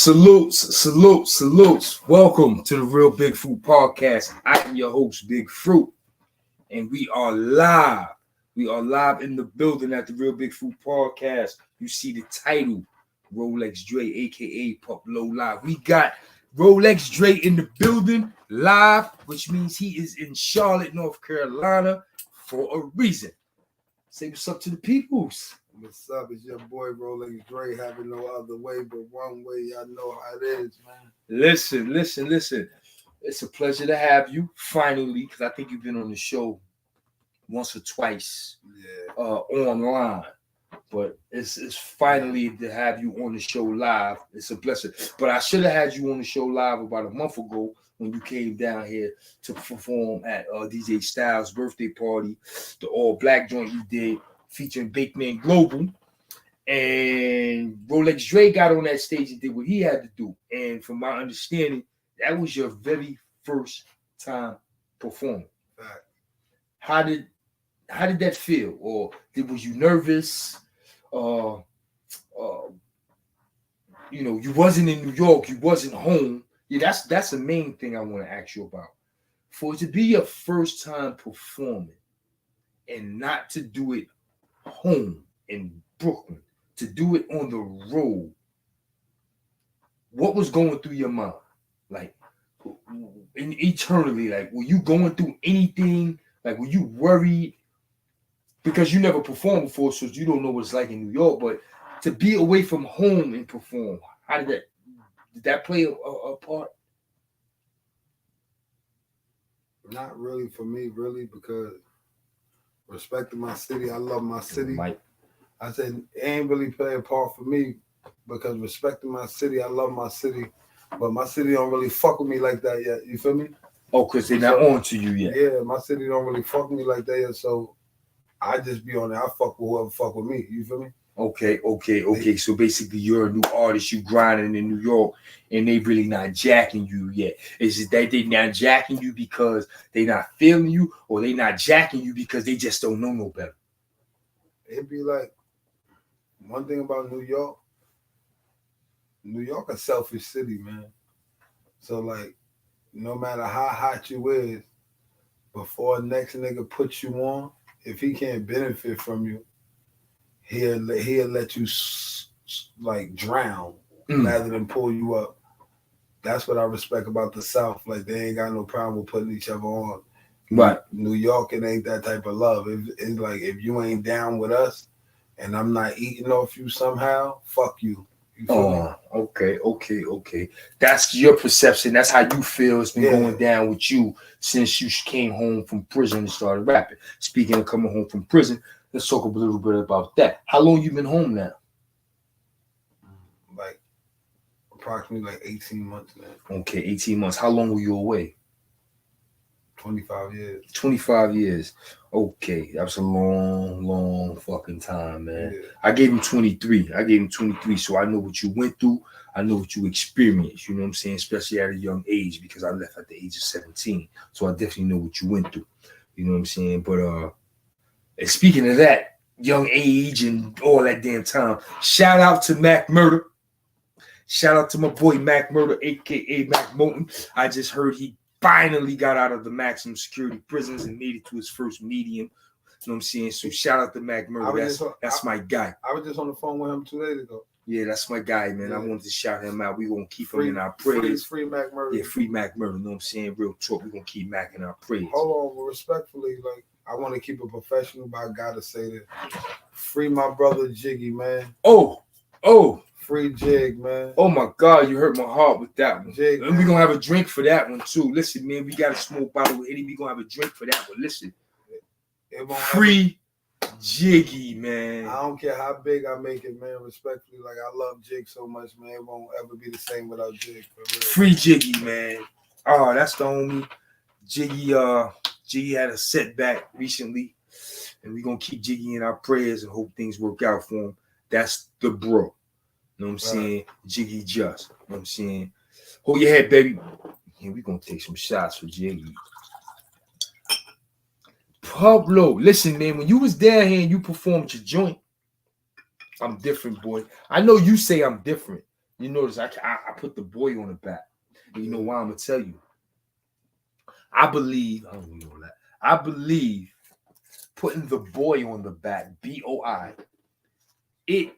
Salutes. Welcome to the Real Big Fruit Podcast. I am your host, Big Fruit, and we are live. We are live in the building at the Real Big Fruit Podcast. You see the title, Rolexx Dre, aka Pup Low Live. We got Rolexx Dre in the building live, which means he is in Charlotte, North Carolina for a reason. Say what's up to the peoples. What's up? It's your boy Rolexx Dre, having no other way but one way. Y'all know how it is, man. Listen. It's a pleasure to have you finally, because I think you've been on the show once or twice online. But it's finally to have you on the show live. It's a blessing. But I should have had you on the show live about a month ago when you came down here to perform at DJ Styles' birthday party, the all-black joint you did, featuring Big Man Global, and Rolexx Dre got on that stage and did what he had to do. And from my understanding, that was your very first time performing. Right. How did that feel? Or was you nervous? You wasn't in New York, you wasn't home. Yeah, that's the main thing I want to ask you about. For it to be your first time performing and not to do it home in Brooklyn, to do it on the road, what was going through your mind? Like, eternally, like, were you going through anything? Like, were you worried? Because you never performed before, so you don't know what it's like in New York, but to be away from home and perform, how did that play a part? Not really for me, really, because respecting my city, I love my city. Mike. I said it ain't really play a part for me because respecting my city, I love my city, but my city don't really fuck with me like that yet. You feel me? Oh, because they're not on to you yet. Yeah, my city don't really fuck with me like that yet, so I just be on there. I fuck with whoever fuck with me. You feel me? Okay. So basically, you're a new artist. You grinding in New York, and they really not jacking you yet. Is it that they not jacking you because they not feeling you, or they not jacking you because they just don't know no better? It'd be like one thing about New York. New York a selfish city, man. So like, no matter how hot you is, before next nigga puts you on, if he can't benefit from you, he'll let you like drown rather than pull you up. That's what I respect about the South. Like, they ain't got no problem with putting each other on. Right. New York, it ain't that type of love. It's like, if you ain't down with us and I'm not eating off you somehow, fuck you. You feel me? Okay. That's your perception. That's how you feel. It's been going down with you since you came home from prison and started rapping. Speaking of coming home from prison, let's talk a little bit about that. How long you been home now? Like, approximately like 18 months now. Okay, 18 months. How long were you away? 25 years. 25 years. Okay, that was a long fucking time, man. Yeah. I gave him 23. So I know what you went through. I know what you experienced. You know what I'm saying? Especially at a young age, because I left at the age of 17. So I definitely know what you went through. You know what I'm saying? But and speaking of that, young age and all that damn time, shout out to Mac Murder. Shout out to my boy Mac Murder, aka Mac Moulton. I just heard he finally got out of the maximum security prisons and made it to his first medium. You know what I'm saying? So shout out to Mac Murder. That's my guy. I was just on the phone with him 2 days ago. Yeah, that's my guy, man. Yeah. I wanted to shout him out. We're going to keep him in our praise. Free Mac Murder. Yeah, free Mac Murder. You know what I'm saying? Real talk. We're going to keep Mac in our praise. Hold on, respectfully, like, I want to keep it professional, but I got to say that. Free my brother Jiggy, man. Oh. Free Jig, man. Oh my God, you hurt my heart with that one. Jig, and we're gonna have a drink for that one too. Listen, man, we got a small bottle of Eddie. We're gonna have a drink for that one. Listen. Free Jiggy, man. I don't care how big I make it, man. Respectfully, like, I love Jig so much, man. It won't ever be the same without Jig. Free Jiggy, man. Oh, that's the homie. Jiggy had a setback recently, and we're gonna keep Jiggy in our prayers and hope things work out for him. That's the bro. You know what I'm saying? Jiggy Just. You know what I'm saying? Hold your head, baby. Yeah, we're going to take some shots for Jiggy. Pablo, listen, man, when you was down here and you performed your joint, I'm different, boy. I know you say I'm different, You notice I put the boy on the back. And you know why I'm gonna tell you. I believe I believe putting the boy on the back, BOI, it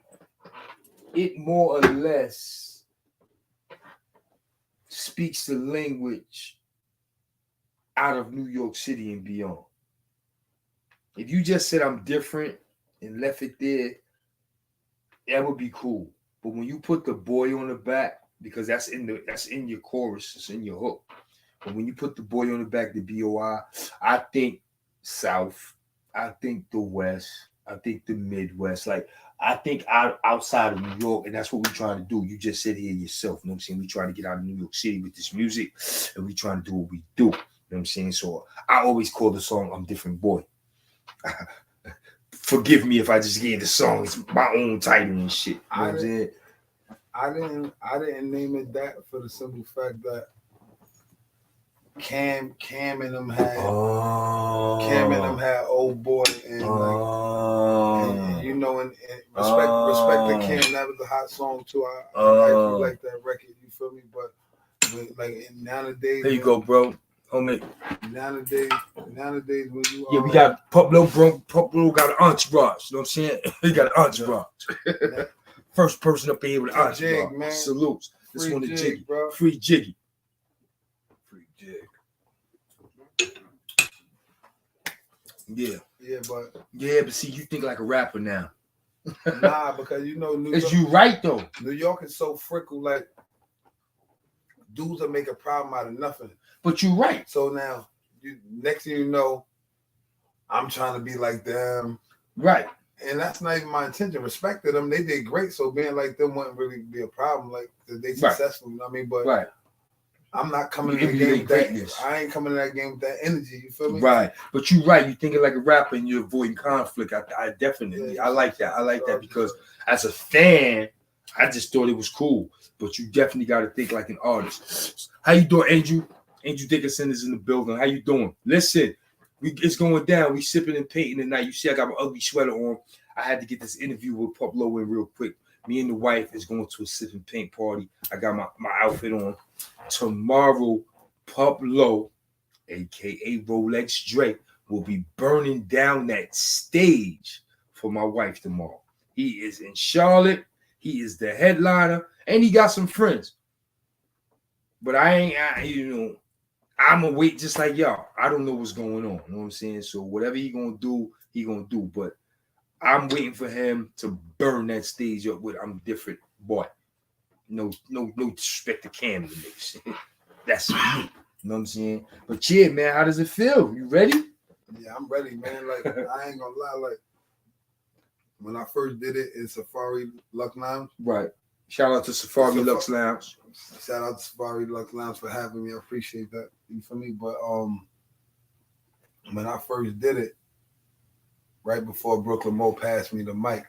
more or less speaks the language out of New York City and beyond. If you just said I'm different and left it there, that would be cool. But when you put the boy on the back, because that's in your chorus, it's in your hook. But when you put the boy on the back, the BOI, I think South, I think the West, I think the Midwest. Like I think outside of New York, and that's what we're trying to do. You just said here yourself, you know what I'm saying? We trying to get out of New York City with this music, and we trying to do what we do. You know what I'm saying? So I always call the song I'm Different Boy. Forgive me if I just gave the song it's my own title and shit. You know what I'm saying? I didn't name it that for the simple fact that Cam and them had Old Boy and and you know and respect the Cam. That was a hot song too. I actually like that record. You feel me? But like nowadays, there you go, bro. Homie. Nowadays when you we got Pablo got an entourage. You know what I'm saying? He got an entourage. First person up here with an entourage. Jig, man. Salutes. This Free one is Jiggy. Bro. Free Jiggy. Free Jig. Yeah, but see, you think like a rapper now. Nah, because you know New York. You right though. New York is so fickle. Like dudes will make a problem out of nothing. But you right. So now, next thing you know, I'm trying to be like them. Right. And that's not even my intention. Respect to them. They did great. So being like them wouldn't really be a problem. Like they successful. You know what I mean? But I'm not coming in the game with that. I ain't coming in that game with that energy. You feel me? Right. But you right. You're thinking like a rapper and you're avoiding conflict. I definitely. I like that. I like that because as a fan, I just thought it was cool. But you definitely got to think like an artist. How you doing, Angel? Angel Dickinson is in the building. How you doing? Listen, it's going down. We sipping and painting tonight. You see, I got my ugly sweater on. I had to get this interview with Pablo in real quick. Me and the wife is going to a sip and paint party. I got my outfit on. Tomorrow, Pablo, a.k.a. Rolexx Drake, will be burning down that stage for my wife tomorrow. He is in Charlotte. He is the headliner, and he got some friends. But I'm going to wait just like y'all. I don't know what's going on. You know what I'm saying? So whatever he going to do. But I'm waiting for him to burn that stage up with I'm Different Boy. No disrespect to Cam. That's me. You know what I'm saying? But yeah, man, how does it feel? You ready? Yeah, I'm ready, man. Like, I ain't going to lie. Like, when I first did it in Safari Luxe Lounge. Right. Shout out to Safari Luxe Lounge. Shout out to Safari Luxe Lounge for having me. I appreciate that. You feel me? But when I first did it, right before Brooklyn Mo passed me the mic,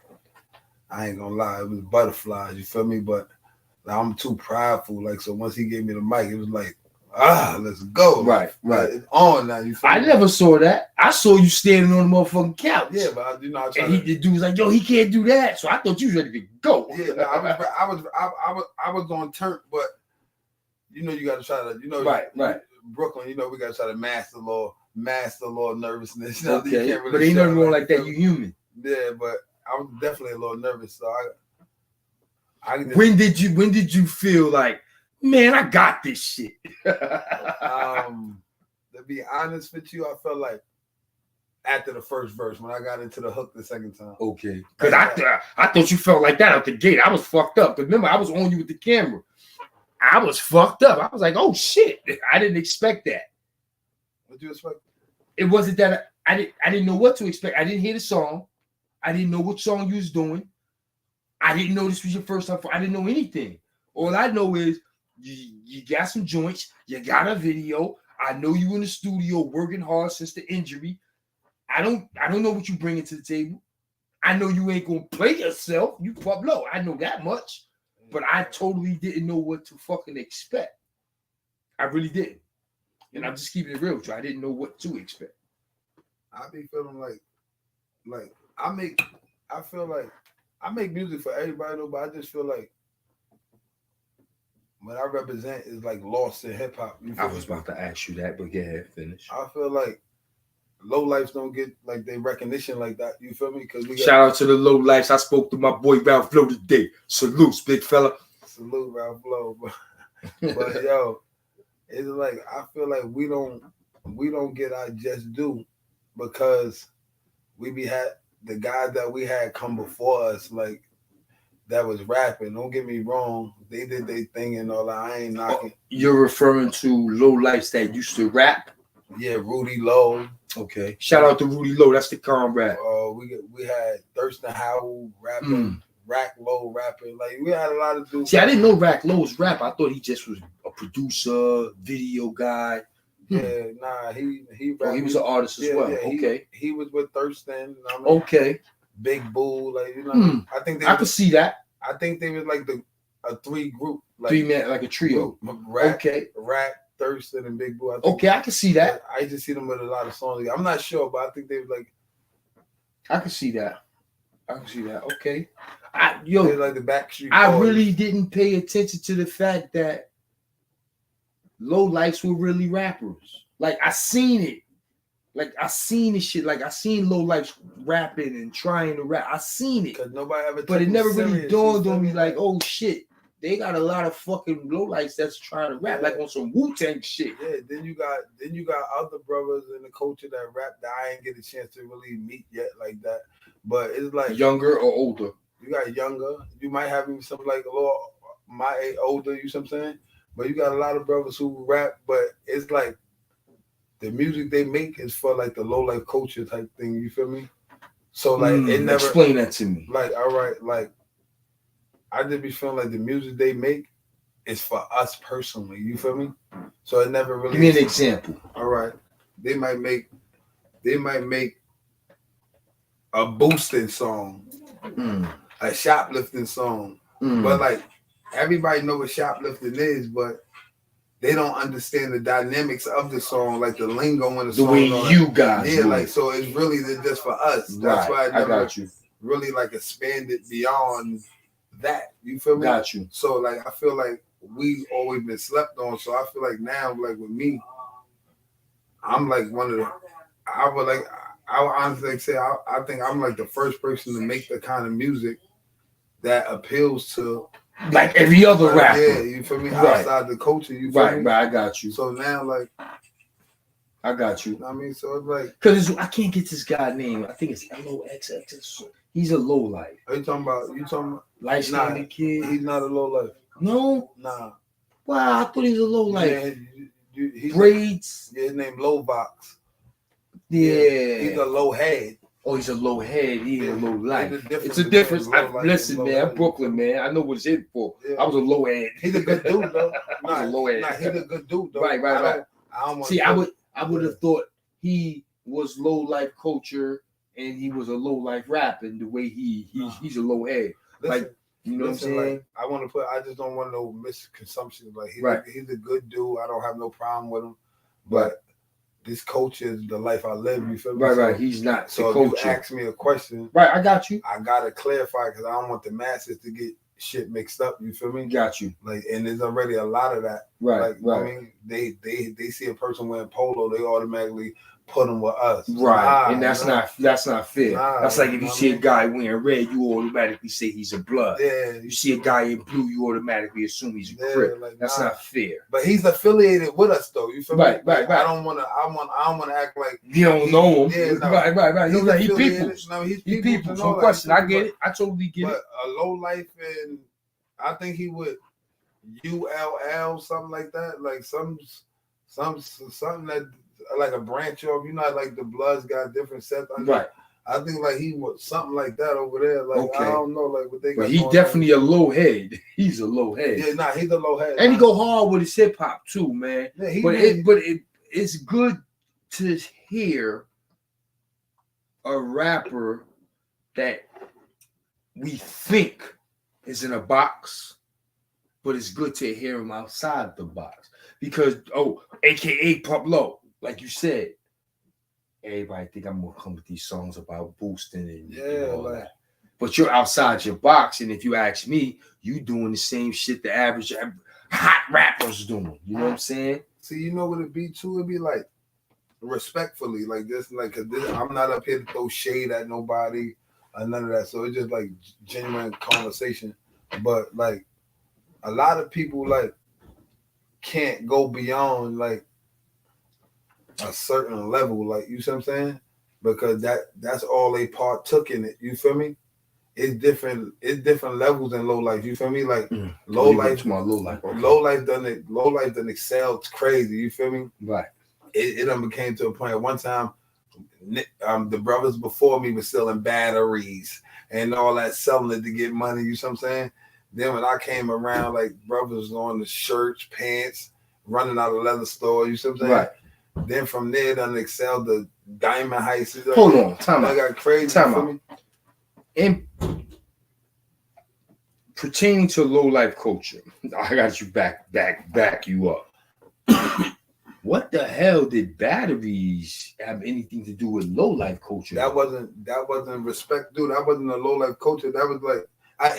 I ain't gonna lie, it was butterflies. You feel me? But like, I'm too prideful. Like, so once he gave me the mic, it was like, let's go. Right. It's on now. You feel me? I never saw that. I saw you standing on the motherfucking couch. Yeah, but I the dude was like, "Yo, he can't do that." So I thought you was ready to go. Yeah, no, I was on turn, but you know, you got to try to, right. Brooklyn, we got to try to master a little nervousness. Okay, really, but ain't nothing wrong like that. You human. Yeah, but I was definitely a little nervous. So when did you feel like, man, I got this shit? To be honest with you, I felt like after the first verse, when I got into the hook the second time. Okay. Because I thought you felt like that out the gate. I was fucked up. Because remember, I was on you with the camera. I was fucked up. I was like, oh shit. I didn't expect that. What you expect? It wasn't that I didn't know what to expect. I didn't hear the song. I didn't know what song you was doing. I didn't know this was your first time. I didn't know anything. All I know is you got some joints. You got a video. I know you in the studio working hard since the injury. I don't know what you bringing to the table. I know you ain't gonna play yourself. You Pablo. I know that much. But I totally didn't know what to fucking expect. I really didn't. And I'm just keeping it real with you. I didn't know what to expect. I be feeling like I feel like I make music for everybody though, but I just feel like what I represent is like lost in hip hop. I was about to ask you that, but go ahead, finish. I feel like low lives don't get like they recognition like that. You feel me? Because we shout out to the low lives. I spoke to my boy Ralph Lowe today. Salutes, big fella. Salute Ralph Lowe. But yo, it's like I feel like we don't get our just due because we had the guys that we had come before us, like that was rapping. Don't get me wrong, they did their thing and all that. I ain't knocking. You're referring to low lives that used to rap? Yeah, Rudy Lowe. Okay. Shout out to Rudy Lowe. That's the comrade. We had Thurston Howell rapping, Rack Lowe rapping. Like we had a lot of dudes. See, I didn't know Rack Lowe's rap. I thought he just was a producer, video guy. Yeah, nah, he was an artist as well. Yeah, okay. He was with Thurston. I mean, okay. Big Bull, like you know. I think I could see that. I think they was like a three group, like 3 man, like a trio. Rack, Thurston, and Big Bull. I can see that. I just see them with a lot of songs. I'm not sure, but I think they was like. I can see that. Okay. They like the Backstreet Boys. I really didn't pay attention to the fact that low lights were really rappers. Like I seen it. Like I seen this shit. Like I seen low lights rapping and trying to rap. I seen it. Cause nobody ever. But it never really dawned on me. Like, oh shit, they got a lot of fucking low lights that's trying to rap, like on some Wu-Tang shit. Yeah. Then you got other brothers in the culture that rap that I ain't get a chance to really meet yet, like that. But it's like younger or older. You got younger. You might have even some like a little my age older. You know what I'm saying? But you got a lot of brothers who rap, but it's like the music they make is for like the low life culture type thing. You feel me? So like it never explain that to me. Like all right, like I just be feeling like the music they make is for us personally. You feel me? So it never really. Give me an example. All right, they might make a boosting song, a shoplifting song, but like everybody know what shoplifting is, but they don't understand the dynamics of the song, like the lingo in the song. The way you guys, yeah, like so it's really just for us. That's why I never got you. Really like expanded beyond that. You feel me? Got you. So like I feel like we always been slept on. So I feel like now, like with me, I'm like one of the. I would honestly say I think I'm like the first person to make the kind of music that appeals to. Like every other rapper. Yeah, you feel me? Right. Outside the culture, you feel me? Right, I got you. So now, like, I got you. I mean, so it's like... Because I can't get this guy's name. I think it's LOXX. He's a low life. Are you talking about... Light-skinned kid? He's not a low life. No? Nah. Wow, I thought he was a low life. Yeah, braids? Yeah, his name Lowbox. Yeah. He's a low head. Oh, he's a low head. He ain't a low life. It's a difference. Listen, man, I'm Brooklyn, man. I know what it's in for. Yeah. I was a low head. He's a good dude, though. I was a low head. He's a good dude, though. Right. I don't see, I would have thought he was low life culture and he was a low life rapping the way he's a low head. Listen, like, you know what I'm saying? Like, I just don't want no misconceptions. Like, he's a good dude. I don't have no problem with him. But this culture is the life I live. You feel me? Right. He's not. So if you ask me a question, right, I got you. I gotta clarify because I don't want the masses to get shit mixed up. You feel me? Got you. Like, and there's already a lot of that. Right. I mean, they see a person wearing polo, they automatically put them with us. Right, and that's not fair. That's like if you see a guy wearing red, you automatically say he's a blood. Yeah. You see a guy in blue, you automatically assume he's a Crip. Like, that's not fair. But he's affiliated with us, though. You feel me? Right. I don't want to act like you don't know him. Yeah, right. He's like he people. No, he people. No question. I get it. I totally get it. But a low life, and I think he would ULL something like that, like something that. Like a branch off, you know, like the Bloods got different sets. Right. I think like he was something like that over there. Like I don't know, like what they. But he definitely a low head. He's a low head. Yeah, he's a low head. And he go hard with his hip hop too, man. Yeah, it's good to hear a rapper that we think is in a box, but it's good to hear him outside the box because AKA Pop Low. Like you said, everybody think I'm gonna come with these songs about boosting and all that. But you're outside your box, and if you ask me, you doing the same shit the average. hot rappers doing. You know what I'm saying? See, you know what it be too? It'd be like respectfully, like this, like this, I'm not up here to throw shade at nobody or none of that. So it's just like genuine conversation. But like a lot of people like can't go beyond like a certain level, like you see what I'm saying? Because that's all they partook in it. You feel me? It's different levels in low life. You feel me? Like low life done excel crazy. You feel me? Right. It done became to a point at one time the brothers before me were selling batteries and all that, selling it to get money. You see what I'm saying? Then when I came around, like brothers going to shirts, pants, running out of leather store. You see what I'm saying? Right. Then from there, done excelled the diamond heists. Hold on, time out. I got crazy. Time out. In pertaining to low life culture, I got you back you up. What the hell did batteries have anything to do with low life culture? That wasn't respect, dude. That wasn't a low life culture. That was like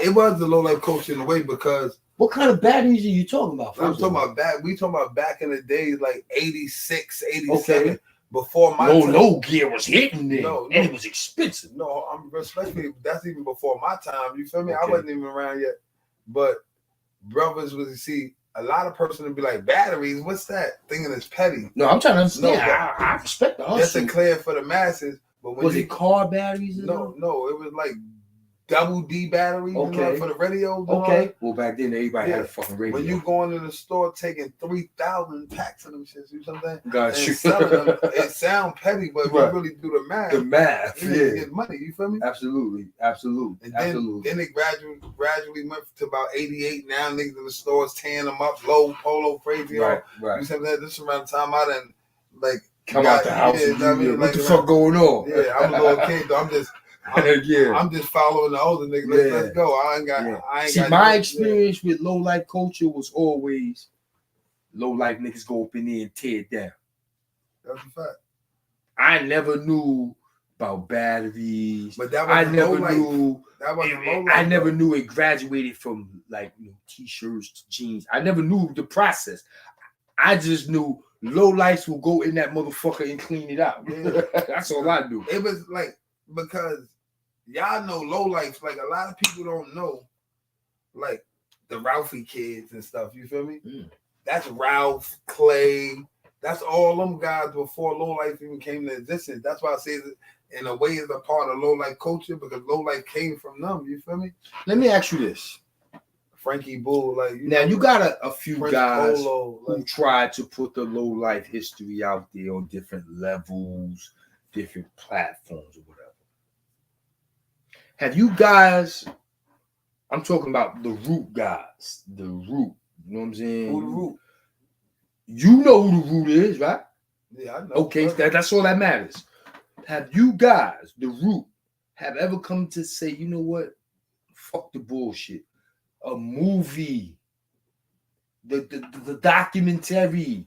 it was the low life culture in a way, because what kind of batteries are you talking about? I'm talking about back. We talking about back in the days, like 86, 87. Okay. Before my time. No gear was hitting there. No, and it was expensive. No, I'm respectfully. That's even before my time. You feel me? Okay. I wasn't even around yet. But brothers would see a lot of person would be like, batteries. What's that? Thinking it's petty. No, I'm trying to understand. No, I respect the hustle. Just to clear for the masses. But when was it car batteries? No, it was like double D batteries. Okay. For the radios. Okay. Well, back then everybody had a fucking radio. When you going to the store taking 3,000 packs of them shits, you know what I'm saying? Got you. Selling them, it sound petty, but right. if you really do the math. You get money. You feel me? Absolutely. And then it gradually went to about 88. Now niggas in the stores tearing them up, low polo, crazy. Right. You know what I'm saying? This around the time I done like come out the house. What the fuck going on? Yeah, I'm a little kid though. I'm just following the older niggas. Let's go. I ain't got. My experience with low life culture was always low life niggas go up in there and tear it down. That's a fact. I never knew about batteries. But that was I never knew. That wasn't low life. I never knew it graduated from like t-shirts to jeans. I never knew the process. I just knew low lights will go in that motherfucker and clean it out. Yeah. That's all I knew. It was like, because y'all know low life, like a lot of people don't know, like the Ralphie kids and stuff. You feel me? That's Ralph, Clay. That's all them guys before low life even came to existence. That's why I say that in a way is a part of low life culture, because low life came from them. You feel me? Let me ask you this. Frankie Bull, like you got a few Prince guys Polo, who tried to put the low life history out there on different levels, different platforms, or whatever. Have you guys? I'm talking about the root guys, the root. You know what I'm saying? Who the root? You know who the root is, right? Yeah, I know. Okay, that's all that matters. Have you guys, the root, have ever come to say, you know what? Fuck the bullshit. A movie, the documentary,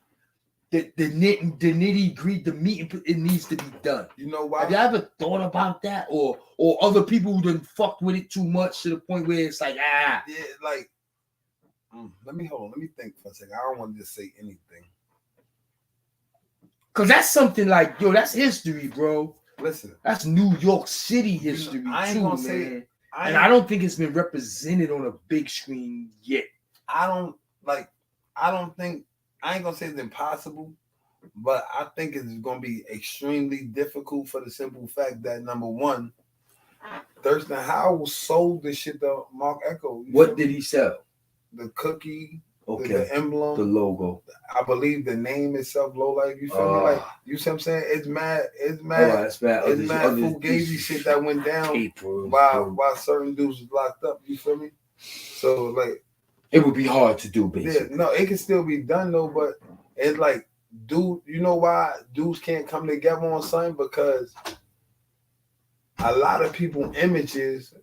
the nitty gritty, the meat, it needs to be done. You know why? Have you ever thought about that, or other people who done fucked with it too much to the point where it's like Yeah, like let me think for a second. I don't want to just say anything, cause that's something like that's history, bro. Listen, that's New York City history I ain't too, gonna man. say. I don't think it's been represented on a big screen yet. I ain't gonna say it's impossible, but I think it's gonna be extremely difficult for the simple fact that, number one, Thurston Howell sold this shit to Mark Echo. What did he sell? The cookie, okay, the emblem, the logo. I believe the name itself, low life. You feel me? Like, you see what I'm saying? It's mad. It's mad fugazi shit that went down while certain dudes was locked up. You feel me? So like, it would be hard to do, basically. Yeah, no, it can still be done though, but it's like, dude, you know why dudes can't come together on something? Because a lot of people's images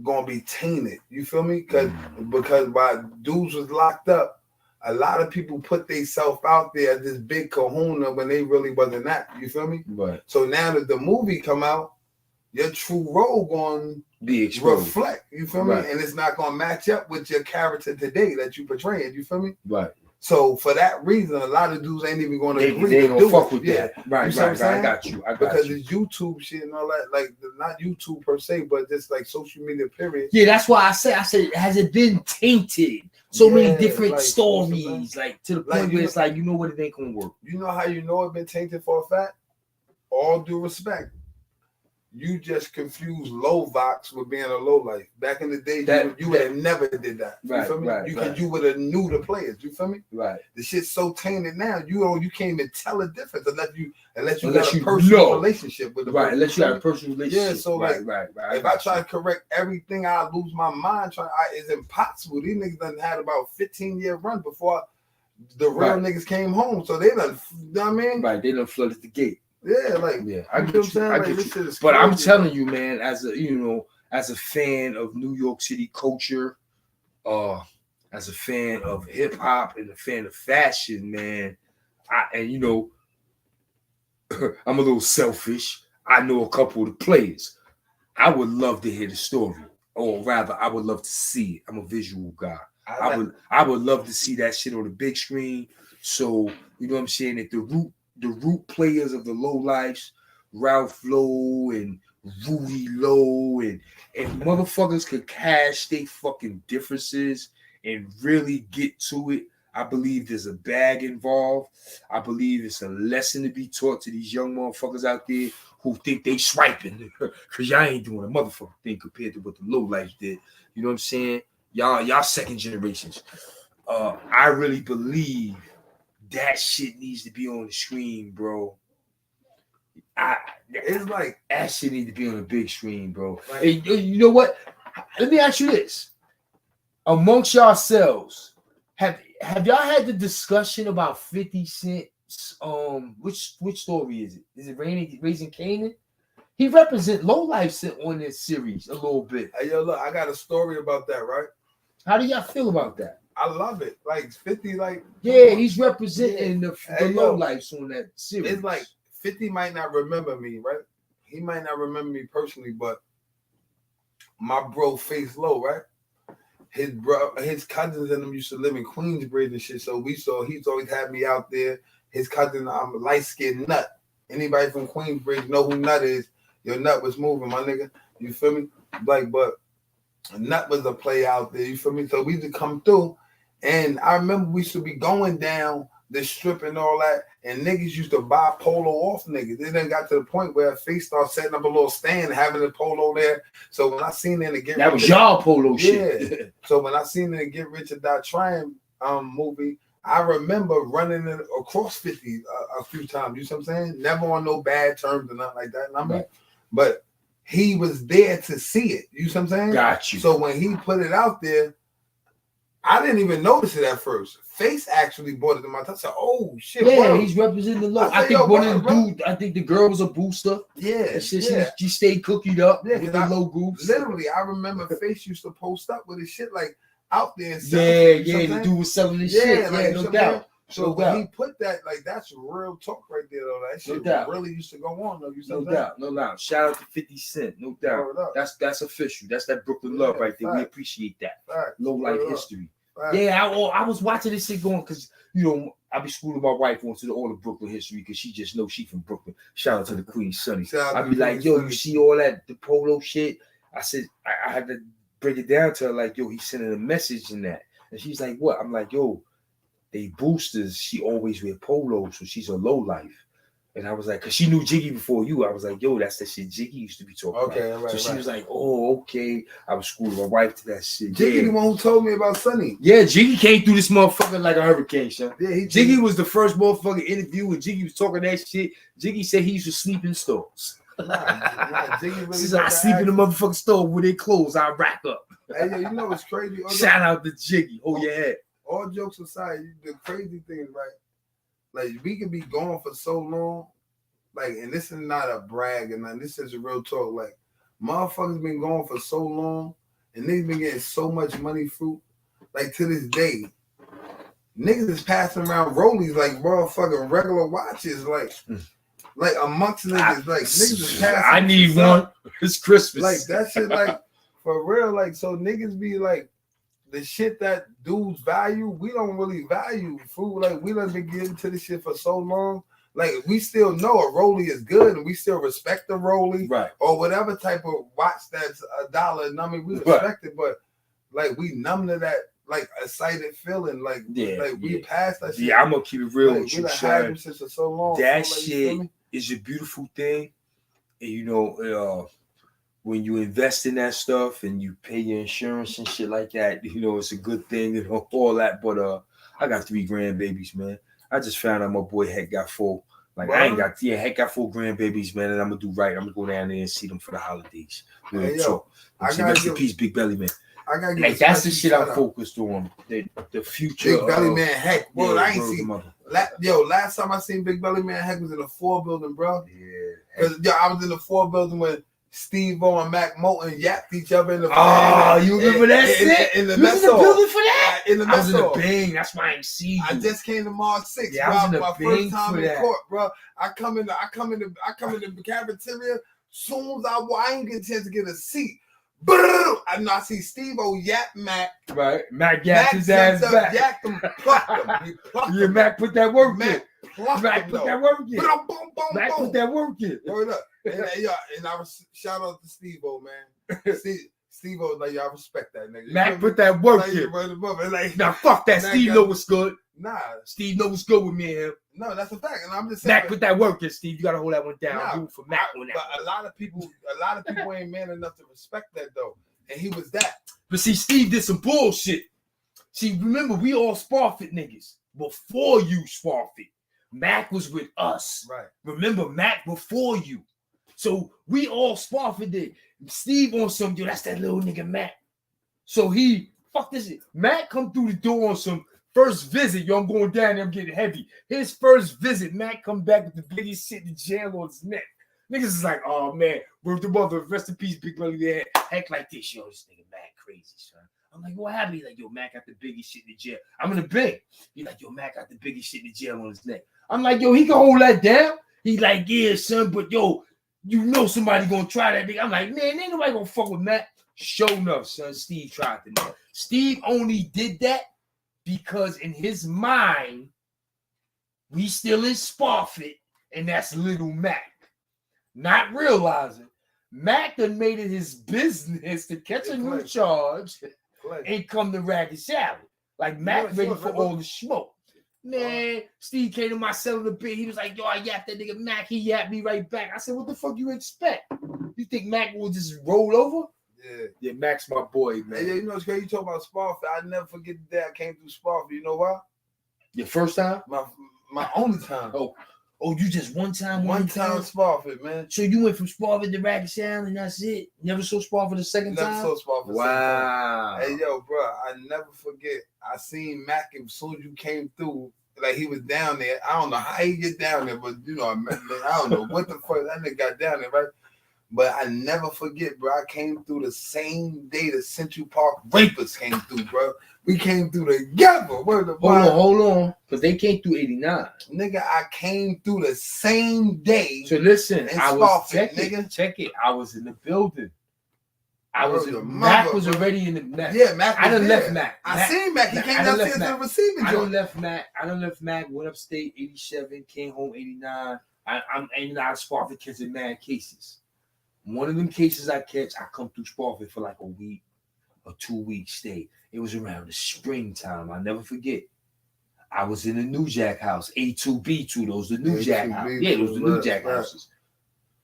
gonna be tainted. You feel me? Because while dudes was locked up, a lot of people put themselves out there as this big kahuna when they really wasn't that. You feel me? Right. So now that the movie come out, your true role going be exposed. Reflect, you feel me? And it's not gonna match up with your character today that you portraying, you feel me? Right. So for that reason, a lot of dudes ain't even gonna agree. They to gonna fuck with that. Right, you know right. I got you. Because it's YouTube shit and all that, like not YouTube per se, but just like social media period. Yeah, that's why I say, has it been tainted? So many different stories, like to the point where it's like, you know what, it ain't gonna work. You know how you know it been tainted for a fact? All due respect. You just confuse low vox with being a low life. Back in the day, you would have never did that. You feel me? You would have knew the players. You feel me? Right. The shit's so tainted now. You can't even tell the difference unless you got a personal relationship with the person. Unless you have a personal relationship. Yeah. So right. If I try to correct everything, I lose my mind. It's impossible. These niggas done had about 15-year run before the real niggas came home. So they done. You know what I mean? Right. They done flooded the gate. Yeah, I get what I'm saying. But I'm telling you, man, as a fan of New York City culture, as a fan of hip hop and a fan of fashion, man, I'm a little selfish. I know a couple of the players. I would love to hear the story, or rather, I would love to see it. I'm a visual guy. I would love to see that shit on the big screen. So you know what I'm saying? That the root players of the low lives, Ralph Lowe and Rudy Lowe, and motherfuckers could cash their fucking differences and really get to it. I believe there's a bag involved. I believe it's a lesson to be taught to these young motherfuckers out there who think they swiping, because y'all ain't doing a motherfucking thing compared to what the low lives did. You know what I'm saying? Y'all second generations. I really believe that shit needs to be on the screen, bro. It's like that shit need to be on the big screen, bro. Right. And you know what? Let me ask you this: amongst yourselves, have y'all had the discussion about 50 Cent's? Which story is it? Is it Raising Canaan? He represent low life on this series a little bit. Hey, yo, look, I got a story about that, right? How do y'all feel about that? I love it. Like 50, like he's representing the low lives on that series. It's like 50 might not remember me, right? He might not remember me personally, but my bro Face Low, right? His cousins and them used to live in Queensbridge and shit. So he's always had me out there. His cousin, I'm a light-skinned Nut. Anybody from Queensbridge know who Nut is? Your Nut was moving, my nigga. You feel me? Like, but Nut was a play out there, you feel me? So we used to come through. And I remember we used to be going down the strip and all that, and niggas used to buy polo off niggas. It then got to the point where Face started setting up a little stand, having a polo there. So when I seen them to get that was y'all polo shit. Yeah. So when I seen them to Get Rich or Die Trying movie, I remember running across 50 a few times. You know what I'm saying? Never on no bad terms or nothing like that. But he was there to see it. You know what I'm saying? Got you. So when he put it out there, I didn't even notice it at first. Face actually brought it to my touch. I said, "Oh shit!" Yeah, he's representing the low. I think one of the dudes. I think the girl was a booster. Yeah, she stayed cookied up with the low groups. Literally, I remember Face used to post up with his shit like out there. The dude was selling his shit. Yeah, no doubt. So when he put that, like, that's real talk right there, though. That shit really used to go on, though. You no doubt, no doubt. Shout out to 50 Cent, no doubt. That's official. That's that Brooklyn love right there. We appreciate that. Low life history. Yeah, I was watching this shit going because I be schooling my wife onto all the Brooklyn history because she just knows she from Brooklyn. Shout out to the Queen Sonny. I be like, yo, you see all that the polo shit? I said I had to break it down to her like, yo, he's sending a message in that, and she's like, what? I'm like, yo, they boosters. She always wear polo, so she's a low life. And I was like, because she knew Jiggy before you. I was like, yo, that's the shit Jiggy used to be talking about. So she was like, oh, okay. I was schooling my wife to that shit. Jiggy the one who told me about Sonny. Yeah, Jiggy came through this motherfucker like a hurricane, son. Yeah, Jiggy was the first motherfucker interview when Jiggy was talking that shit. Jiggy said he used to sleep in stores. Jiggy really says, I sleep in the motherfucking store with their clothes. I rack up. Hey, yo, you know what's crazy? Shout out to Jiggy. Oh, yeah. All jokes aside, the crazy thing is, right? Like, we could be gone for so long. Like, and this is not a brag, and this is a real talk. Like, motherfuckers been gone for so long, and they've been getting so much money fruit. Like, to this day, niggas is passing around rollies like motherfucking regular watches. Like amongst niggas, like niggas is passing. I need one. It's Christmas. Like that shit, like for real. Like so, niggas be like the shit that dudes value. We don't really value food. Like we done been getting to this shit for so long. Like we still know a rollie is good, and we still respect the rollie, right? Or whatever type of watch that's $1. I mean, we respect it, but like we numb to that. Like excited feeling, like we passed that shit. Yeah, I'm gonna keep it real like, with you, son. Since for so long. That so, like, shit is a beautiful thing, and you know, when you invest in that stuff and you pay your insurance and shit like that, you know, it's a good thing, you know, all that. But I got 3 grandbabies, man. I just found out my boy Heck got 4. Like I ain't got Heck got 4 grandbabies, man, and I'm gonna do right. I'm gonna go down there and see them for the holidays. Hey, yo, rest in peace, Big Belly Man. I gotta like that's the shit I'm focused on. The future. Big Belly Man Heck, bro. I ain't seen. Last time I seen Big Belly Man Heck was in the 4 building, bro. Yeah. Cause I was in the 4 building when Steve-O and Mac Moulton yapped each other in the. Oh, you remember that shit? In the you was in the building for that? In the I was in the Bing. That's why I ain't see you. I just came to Mars 6. Yeah, bro. I was in the my Bing first time for in that. court, bro. I come in the cafeteria. Soon as I ain't get a chance to get a seat. I see Steve-O yap Mac. Right. Mac yapped his ass back. Yapped him, plucked him. He plucked him. Mac put that work in. Mac put that work in. Mac put that work in. Word up. And I was shout out to Steve-O, man. Steve-O, like, I respect that nigga. Mac put that work in. Like, now, fuck that. Steve know what's good. Nah. Steve know what's good with me and him. No, that's a fact. And I'm just saying. Mac put that work in, Steve. You got to hold that one down. Nah, for Mac on that. But a lot of people ain't man enough to respect that, though. And he was that. But see, Steve did some bullshit. See, remember, we all Sparfit niggas. Before you Sparfit. Mac was with us. Right. Remember, Mac before you. So we all Sparfit did. Steve on some, yo, that's that little nigga Mac. So fuck this shit. Mac come through the door on some first visit. Yo, I'm going down there, I'm getting heavy. His first visit, Mac come back with the biggest shit in jail on his neck. Niggas is like, oh man, word the mother, rest in peace, Big Belly Man. Heck like this, yo, this nigga Mac crazy, son. I'm like, what happened? He's like, yo, Mac got the biggest shit in the jail. I'm in the Bing. He's like, yo, Mac got the biggest shit in the jail on his neck. I'm like, yo, he can hold that down. He's like, yeah, son, but yo, you know somebody gonna try that nigga. I'm like, man, ain't nobody gonna fuck with Mac. Sure enough, son, Steve tried to know. Steve only did that because in his mind, we still in Sparfit, and that's little Mac. Not realizing Mac done made it his business to catch a new charge and come to Ragged Salad. Like Mac ready for all the smoke. Man, Steve came to my cell in the bed. He was like, yo, I yapped that nigga Mac. He yapped me right back. I said, what the fuck you expect? You think Mac will just roll over? Yeah, Mac's my boy, man. Hey, you know, it's crazy. You talk about Sparfit. I never forget the day I came through Sparfit. You know why? Your first time? My only time. Oh, you just one time Sparfit, man. So you went from Sparfit to Ragged Salad and that's it? Never saw Sparfit the second time? Never saw Sparfit the second time. Hey, yo, bro, I never forget. I seen Mac as soon as you came through. Like, he was down there. I don't know how he get down there, but, you know, I don't know what the fuck that nigga got down there, right? But I never forget, bro. I came through the same day the Central Park Rapers came through, bro. We came through together. Hold on. Because they came through 89. Nigga, I came through the same day. So listen, I was check it. I was in the building. Mac was already in the Mac. Yeah, Mac was I done left Mac. I seen Mac. He came downstairs to the receiving joint. I done left Mac. Went upstate 87. Came home 89. I'm aiming out of Sparfit catching mad cases. One of them cases I catch, I come through Sparfit for like a week or 2 weeks stay. It was around the springtime. I'll never forget. I was in the New Jack house, A2B2. Those the New Jack houses. Yeah, those the New Jack houses.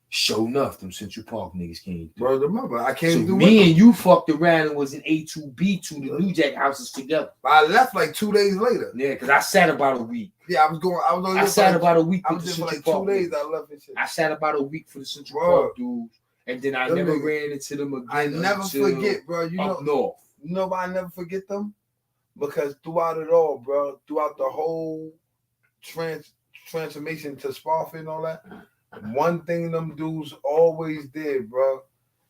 Sure enough, them Central Park niggas came through. Bro, remember, I came through. Me and you fucked around and was in A2B2, the New Jack houses together. I left like 2 days later. Yeah, because I sat about a week. Yeah, I sat about a week. I was just for like 2 days. I left and shit. I sat about a week for the Central Park dudes, and then I never ran into them again. I never forget, bro. You know, north. You know why I never forget them? Because throughout it all, bro, throughout the whole transformation to Sparfit and all that, one thing them dudes always did, bro,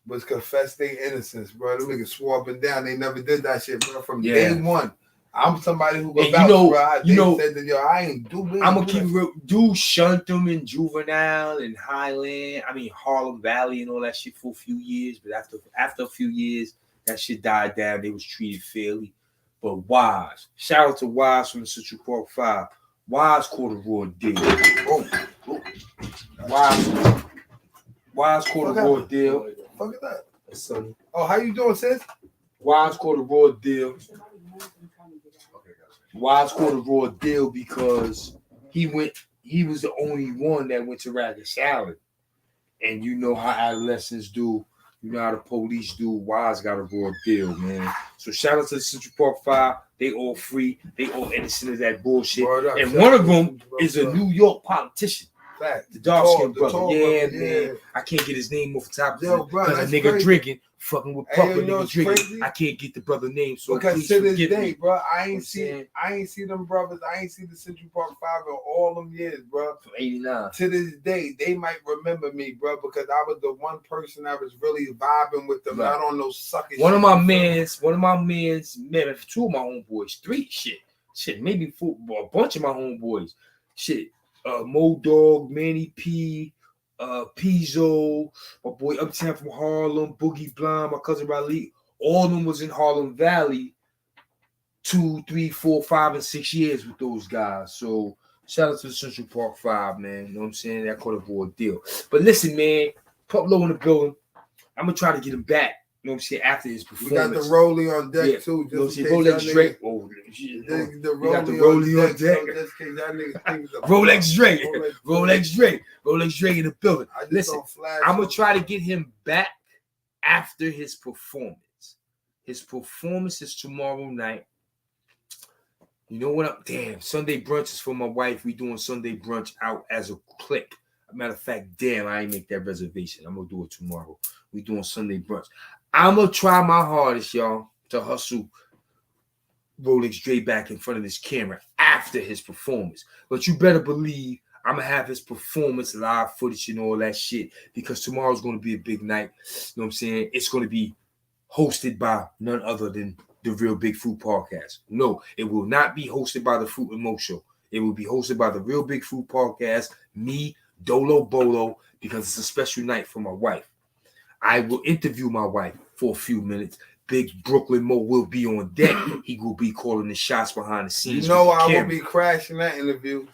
was confess their innocence, bro. Them niggas swore up and down. They never did that shit, bro. From day one, I'm somebody who goes out, bro. Said that, yo, I ain't do this. I'm gonna keep real. Dude shunned them in Juvenile and Highland. I mean Harlem Valley and all that shit for a few years. But after a few years, that shit died down. They was treated fairly. But Wise, shout out to Wise from the Central Park 5. Wise caught a raw deal. Wise caught a raw deal. Fuck is that? That's Sonny. Oh, how you doing, sis? Wise caught a raw deal. Wise caught a raw deal because he was the only one that went to Rikers Island. And you know how adolescents do. You know how the police do. Wise got a raw deal, man. So shout out to the Central Park 5. They all free. They all innocent of that bullshit. And one of them is a New York politician. Fact. The dark-skinned brother. Man. I can't get his name off the top of it because a nigga crazy. Drinking, fucking with Papa, nigga drinking. Crazy? I can't get the brother name. So because to this day, bro, I ain't see them brothers. I ain't see the Central Park 5 in all them years, bro. From 89. To this day, they might remember me, bro, because I was the one person that was really vibing with them. Right. I don't know sucking. One of my mans, man, two of my homeboys, three shit, maybe four, a bunch of my homeboys, shit. Mo Dog, Manny P, Pizzo, my boy Uptown from Harlem, Boogie Blind, my cousin Raleigh, all of them was in Harlem Valley 2, 3, 4, 5, and 6 years with those guys. So shout out to the Central Park 5, man. You know what I'm saying? That caught a board deal. But listen, man, Pup Low in the building. I'm gonna try to get him back. You know what I'm saying? After his performance. We got the Rollie on deck too. Just you know what I'm saying? Rolexx Drake. The Rollie on deck. Rolexx Drake. Rolexx Drake in the building. Listen, I'm gonna try to get him back after his performance. His performance is tomorrow night. You know what? Sunday brunch is for my wife. We doing Sunday brunch out as a clique. Matter of fact, I ain't make that reservation. I'm gonna do it tomorrow. We doing Sunday brunch. I'm gonna try my hardest, y'all, to hustle Rolexx Dre back in front of this camera after his performance. But you better believe I'm gonna have his performance, live footage, and all that shit, because tomorrow's gonna be a big night. You know what I'm saying? It's gonna be hosted by none other than the Real Big Fruit Podcast. No, it will not be hosted by the Fruit and Mo Show. It will be hosted by the Real Big Fruit Podcast, me, Dolo Bolo, because it's a special night for my wife. I will interview my wife for a few minutes. Big Brooklyn Mo will be on deck. He will be calling the shots behind the scenes. You know I will be crashing that interview.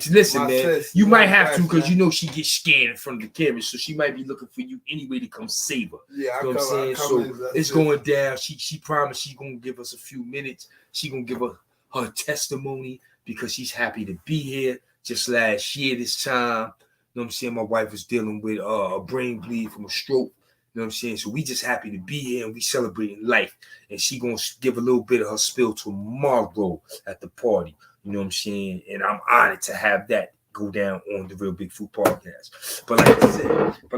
Listen, man, you might have to because you know she gets scared in front of the camera, so she might be looking for you anyway to come save her. Yeah, you know what I'm saying? So it's going down. She promised she's gonna give us a few minutes. She gonna give her testimony because she's happy to be here. Just last year this time, you know what I'm saying? My wife was dealing with a brain bleed from a stroke. You know what I'm saying? So we just happy to be here and we celebrating life. And she gonna give a little bit of her spill tomorrow at the party. You know what I'm saying? And I'm honored to have that go down on the Real Big Food Podcast. But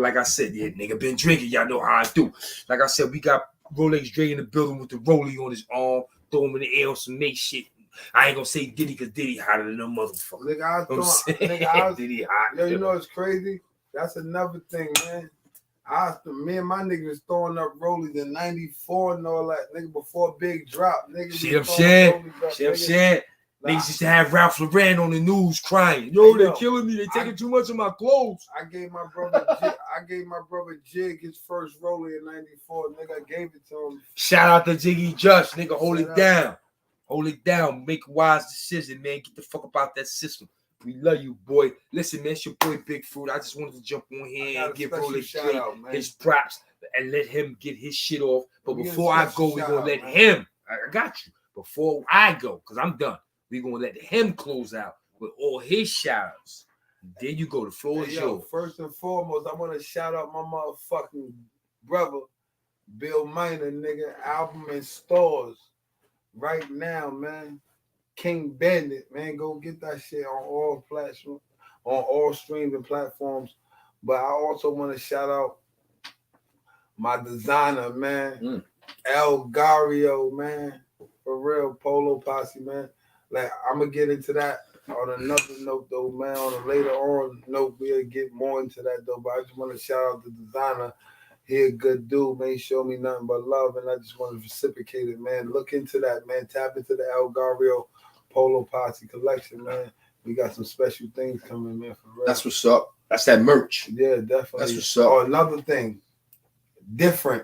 like I said, yeah, nigga been drinking. Y'all know how I do. Like I said, we got Rolexx Dre in the building with the rollie on his arm, throw him in the air on some Nate shit. I ain't gonna say Diddy because Diddy hotter than a motherfucker. Diddy hot. Yo, you know what's crazy? That's another thing, man. Me and my niggas was throwing up rollies in 94 and all that, nigga, before Big Drop. Nigga, shit, I'm saying. Niggas used to have Ralph Lauren on the news crying. Yo, they're killing me. They taking too much of my clothes. I gave my brother Jig his first rollie in 94. Nigga, I gave it to him. Shout out to Jiggy Just, nigga. Hold it down. Hold it down. Make a wise decision, man. Get the fuck up out that system. We love you, boy. Listen, man, it's your boy Big Fruit. I just wanted to jump on here and give Rolexx Dre his props and let him get his shit off. But before I go, we're going to let him. I got you. Before I go, because I'm done, we're going to let him close out with all his shout-outs. There you go. The floor is yours. First and foremost, I want to shout out my motherfucking brother, Bill Miner, nigga. Album in stores right now, man. King Bandit, man, go get that shit on all platforms, on all streaming platforms. But I also want to shout out my designer, man, El Gario, man, for real, Polo Posse, man. Like, I'm gonna get into that on another note, though, man. On a later on note, we'll get more into that, though. But I just want to shout out the designer He a good dude, man. He showed me nothing but love, and I just want to reciprocate it, man. Look into that, man. Tap into the El Gario Polo Posse collection, man. We got some special things coming, man, for real. That's what's up. That's that merch. Yeah, definitely. That's what's up. Oh, another thing. Different.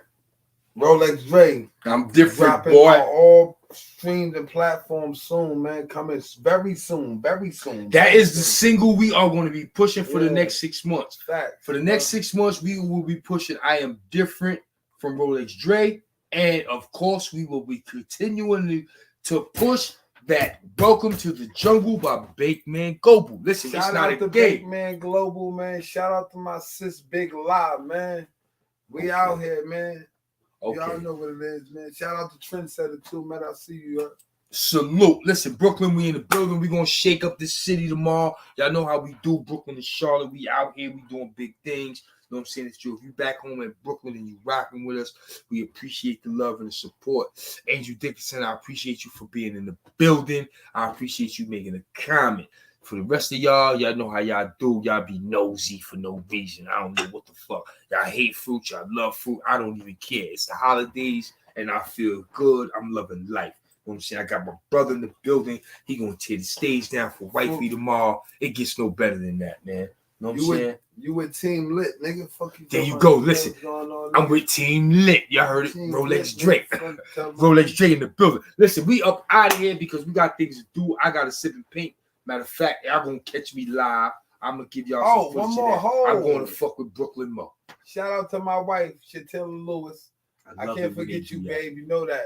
Rolexx Dre. I'm different, dropping boy. on all streams and platforms soon, man. Coming very soon. Very soon. That is the single we are going to be pushing for the next 6 months. Fact. For the next 6 months, we will be pushing I Am Different from Rolexx Dre. And of course, we will be continuing to push that Welcome to the Jungle by Big Man Global. Listen, shout it's not out to a game. Big Man Global, man. Shout out to my sis Big Live, man. We out here, man. Okay. Y'all know what it is, man. Shout out to Trendsetter too, man. I'll see you. Salute. Listen, Brooklyn, we in the building. We gonna shake up this city tomorrow. Y'all know how we do. Brooklyn and Charlotte, we out here. We doing big things. You know what I'm saying? It's true. If you back home in Brooklyn and you rocking with us, we appreciate the love and the support. Angel Dickinson, I appreciate you for being in the building. I appreciate you making a comment. For the rest of y'all know how y'all do. Y'all be nosy for no reason. I don't know what the fuck. Y'all hate fruit. Y'all love fruit. I don't even care. It's the holidays, and I feel good. I'm loving life. You know what I'm saying? I got my brother in the building. He gonna tear the stage down for Wifey tomorrow. It gets no better than that, man. You know what I'm saying? You with Team Lit, nigga. Fuck you. There you go. Listen, I'm with Team Lit. Y'all heard it. Team Rolexx Lit, Dre. Rolexx Dre in the building. Listen, we up out of here because we got things to do. I got to sip and paint. Matter of fact, y'all gonna catch me live. I'm gonna give y'all some one more hole. I'm going to fuck with Brooklyn Mo. Shout out to my wife, Shatilla Lewis. I can't forget you, babe. You know that.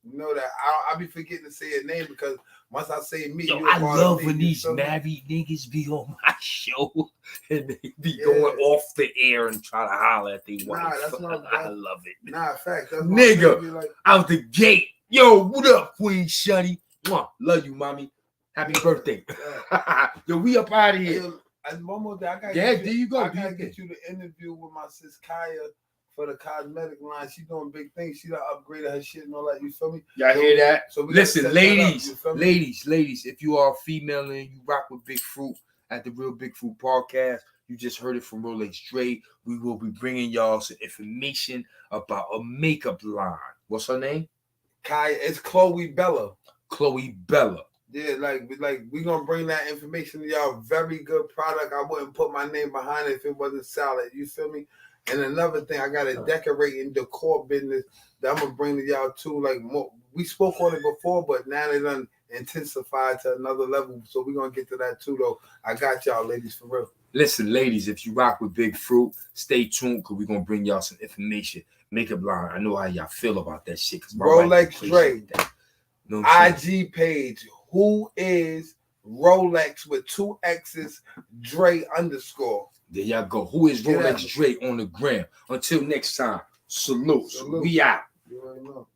You know that. I'll be forgetting to say her name because once I say me, yo, I love when these married niggas be on my show and they be going off the air and try to holler at their wife. That's not. I love it. Nah, fact. That's nigga, like, out the gate. Yo, what up, Queen Shunny? Love you, mommy. Happy birthday. Yo, we up out of here. Yo, and one more thing. There you go. I gotta get you the interview with my sis Kaya for the cosmetic line. She doing big things. She done upgraded her shit and all that. You feel me? Y'all hear that? So listen, ladies, if you are a female and you rock with Big Fruit at the Real Big Fruit podcast, you just heard it from Rolexx Dre. We will be bringing y'all some information about a makeup line. What's her name? Kaya. It's Chloe Bella. Chloe Bella. Yeah, we gonna bring that information to y'all. Very good product. I wouldn't put my name behind it if it wasn't solid. You feel me? And another thing, I got a decorating decor business that I'm gonna bring to y'all too. Like more, we spoke on it before, but now they done intensified to another level. So we're gonna get to that too, though. I got y'all, ladies, for real. Listen, ladies, if you rock with Big Fruit, stay tuned because we're gonna bring y'all some information. Makeup line. I know how y'all feel about that shit. Rolexx Dre. No IG page. Who is Rolexx with 2 X's Dre _. There y'all go. Who is Rolexx Dre on the gram? Until next time, salute. We out. You already know.